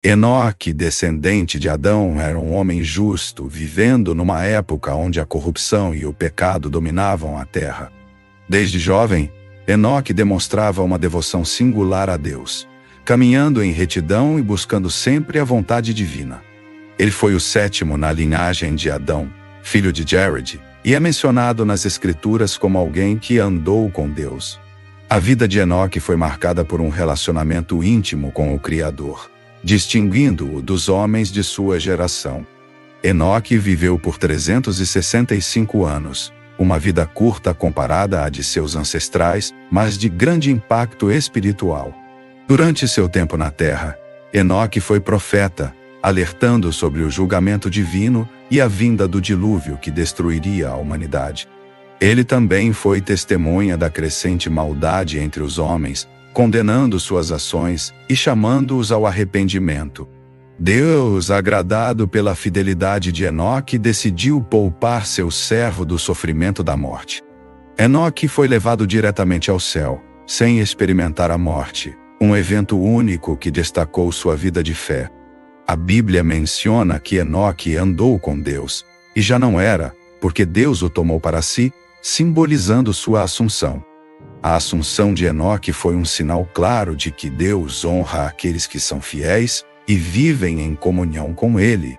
Enoque, descendente de Adão, era um homem justo, vivendo numa época onde a corrupção e o pecado dominavam a terra. Desde jovem, Enoque demonstrava uma devoção singular a Deus, caminhando em retidão e buscando sempre a vontade divina. Ele foi o sétimo na linhagem de Adão, filho de Jared, e é mencionado nas Escrituras como alguém que andou com Deus. A vida de Enoque foi marcada por um relacionamento íntimo com o Criador, distinguindo-o dos homens de sua geração. Enoque viveu por 365 anos, uma vida curta comparada à de seus ancestrais, mas de grande impacto espiritual. Durante seu tempo na terra, Enoque foi profeta, alertando sobre o julgamento divino e a vinda do dilúvio que destruiria a humanidade. Ele também foi testemunha da crescente maldade entre os homens, condenando suas ações e chamando-os ao arrependimento. Deus, agradado pela fidelidade de Enoque, decidiu poupar seu servo do sofrimento da morte. Enoque foi levado diretamente ao céu, sem experimentar a morte, um evento único que destacou sua vida de fé. A Bíblia menciona que Enoque andou com Deus, e já não era, porque Deus o tomou para si, simbolizando sua assunção. A assunção de Enoque foi um sinal claro de que Deus honra aqueles que são fiéis e vivem em comunhão com Ele.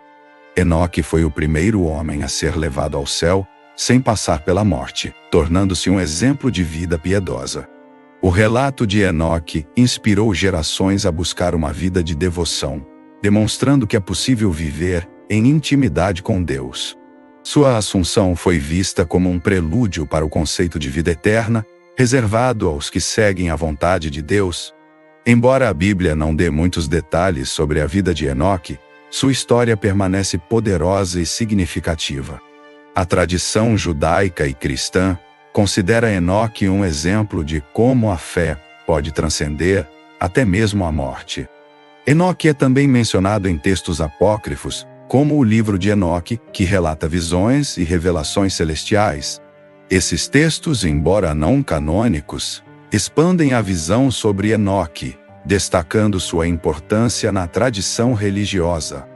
Enoque foi o primeiro homem a ser levado ao céu, sem passar pela morte, tornando-se um exemplo de vida piedosa. O relato de Enoque inspirou gerações a buscar uma vida de devoção, demonstrando que é possível viver em intimidade com Deus. Sua assunção foi vista como um prelúdio para o conceito de vida eterna, reservado aos que seguem a vontade de Deus. Embora a Bíblia não dê muitos detalhes sobre a vida de Enoque, sua história permanece poderosa e significativa. A tradição judaica e cristã considera Enoque um exemplo de como a fé pode transcender até mesmo a morte. Enoque é também mencionado em textos apócrifos, como o livro de Enoque, que relata visões e revelações celestiais. Esses textos, embora não canônicos, expandem a visão sobre Enoque, destacando sua importância na tradição religiosa.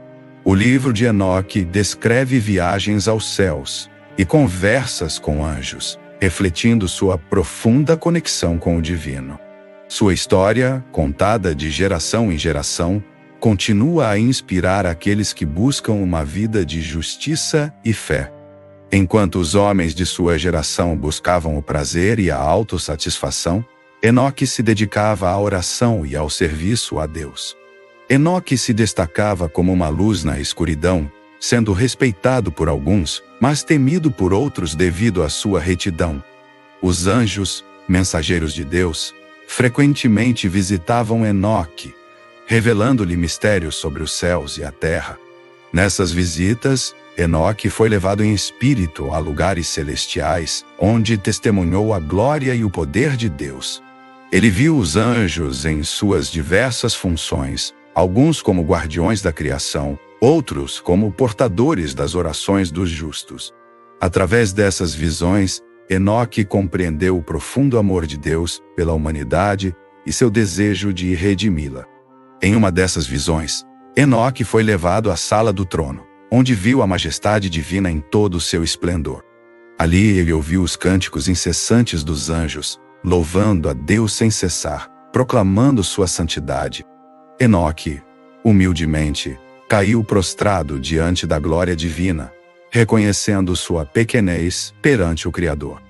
O livro de Enoque descreve viagens aos céus e conversas com anjos, refletindo sua profunda conexão com o divino. Sua história, contada de geração em geração, continua a inspirar aqueles que buscam uma vida de justiça e fé. Enquanto os homens de sua geração buscavam o prazer e a autossatisfação, Enoque se dedicava à oração e ao serviço a Deus. Enoque se destacava como uma luz na escuridão, sendo respeitado por alguns, mas temido por outros devido à sua retidão. Os anjos, mensageiros de Deus, frequentemente visitavam Enoque, revelando-lhe mistérios sobre os céus e a terra. Nessas visitas, Enoque foi levado em espírito a lugares celestiais, onde testemunhou a glória e o poder de Deus. Ele viu os anjos em suas diversas funções, alguns como guardiões da criação, outros como portadores das orações dos justos. Através dessas visões, Enoque compreendeu o profundo amor de Deus pela humanidade e seu desejo de redimi-la. Em uma dessas visões, Enoque foi levado à sala do trono, onde viu a majestade divina em todo o seu esplendor. Ali ele ouviu os cânticos incessantes dos anjos, louvando a Deus sem cessar, proclamando sua santidade. Enoque, humildemente, caiu prostrado diante da glória divina, reconhecendo sua pequenez perante o Criador.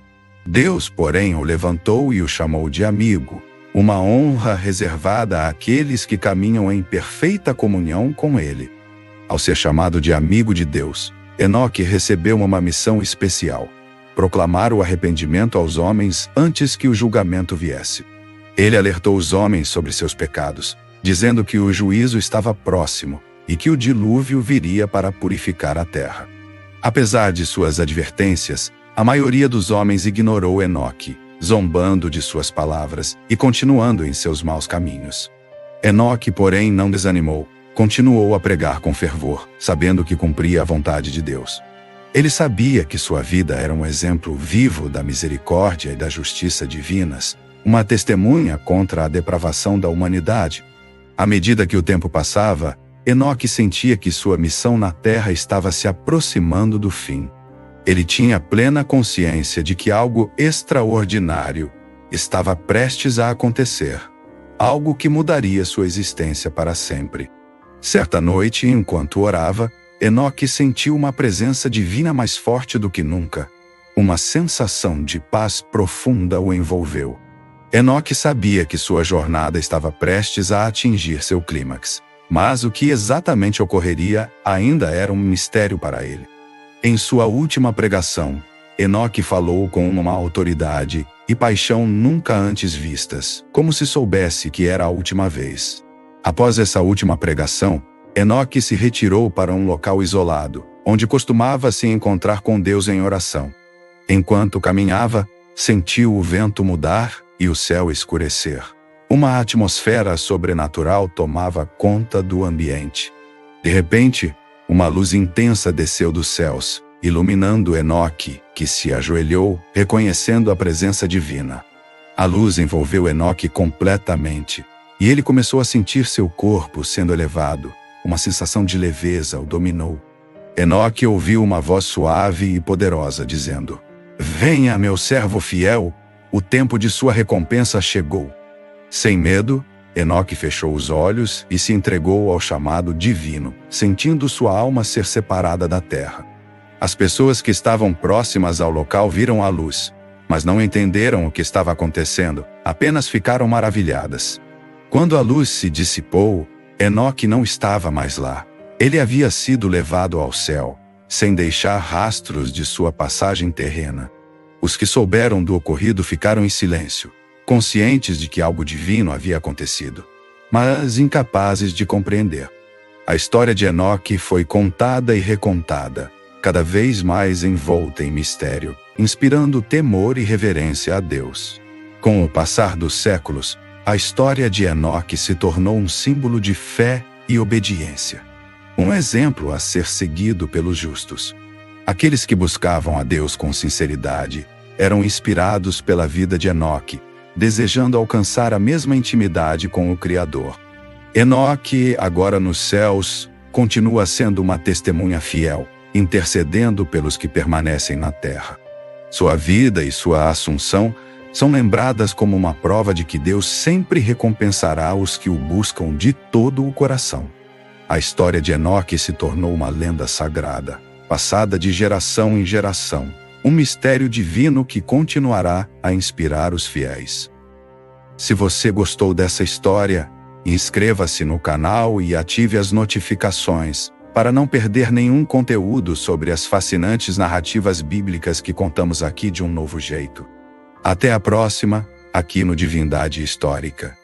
Deus, porém, o levantou e o chamou de amigo, uma honra reservada àqueles que caminham em perfeita comunhão com Ele. Ao ser chamado de amigo de Deus, Enoque recebeu uma missão especial: proclamar o arrependimento aos homens antes que o julgamento viesse. Ele alertou os homens sobre seus pecados, dizendo que o juízo estava próximo e que o dilúvio viria para purificar a terra. Apesar de suas advertências, a maioria dos homens ignorou Enoque, zombando de suas palavras e continuando em seus maus caminhos. Enoque, porém, não desanimou, continuou a pregar com fervor, sabendo que cumpria a vontade de Deus. Ele sabia que sua vida era um exemplo vivo da misericórdia e da justiça divinas, uma testemunha contra a depravação da humanidade. À medida que o tempo passava, Enoque sentia que sua missão na terra estava se aproximando do fim. Ele tinha plena consciência de que algo extraordinário estava prestes a acontecer, algo que mudaria sua existência para sempre. Certa noite, enquanto orava, Enoque sentiu uma presença divina mais forte do que nunca. Uma sensação de paz profunda o envolveu. Enoque sabia que sua jornada estava prestes a atingir seu clímax, mas o que exatamente ocorreria ainda era um mistério para ele. Em sua última pregação, Enoque falou com uma autoridade e paixão nunca antes vistas, como se soubesse que era a última vez. Após essa última pregação, Enoque se retirou para um local isolado, onde costumava se encontrar com Deus em oração. Enquanto caminhava, sentiu o vento mudar e o céu escurecer. Uma atmosfera sobrenatural tomava conta do ambiente. De repente, uma luz intensa desceu dos céus, iluminando Enoque, que se ajoelhou, reconhecendo a presença divina. A luz envolveu Enoque completamente, e ele começou a sentir seu corpo sendo elevado. Uma sensação de leveza o dominou. Enoque ouviu uma voz suave e poderosa dizendo: "Venha, meu servo fiel, o tempo de sua recompensa chegou." Sem medo, Enoque fechou os olhos e se entregou ao chamado divino, sentindo sua alma ser separada da terra. As pessoas que estavam próximas ao local viram a luz, mas não entenderam o que estava acontecendo, apenas ficaram maravilhadas. Quando a luz se dissipou, Enoque não estava mais lá. Ele havia sido levado ao céu, sem deixar rastros de sua passagem terrena. Os que souberam do ocorrido ficaram em silêncio, conscientes de que algo divino havia acontecido, mas incapazes de compreender. A história de Enoque foi contada e recontada, cada vez mais envolta em mistério, inspirando temor e reverência a Deus. Com o passar dos séculos, a história de Enoque se tornou um símbolo de fé e obediência. Um exemplo a ser seguido pelos justos. Aqueles que buscavam a Deus com sinceridade eram inspirados pela vida de Enoque, desejando alcançar a mesma intimidade com o Criador. Enoque, agora nos céus, continua sendo uma testemunha fiel, intercedendo pelos que permanecem na terra. Sua vida e sua assunção são lembradas como uma prova de que Deus sempre recompensará os que o buscam de todo o coração. A história de Enoque se tornou uma lenda sagrada, passada de geração em geração, um mistério divino que continuará a inspirar os fiéis. Se você gostou dessa história, inscreva-se no canal e ative as notificações para não perder nenhum conteúdo sobre as fascinantes narrativas bíblicas que contamos aqui de um novo jeito. Até a próxima, aqui no Divindade Histórica.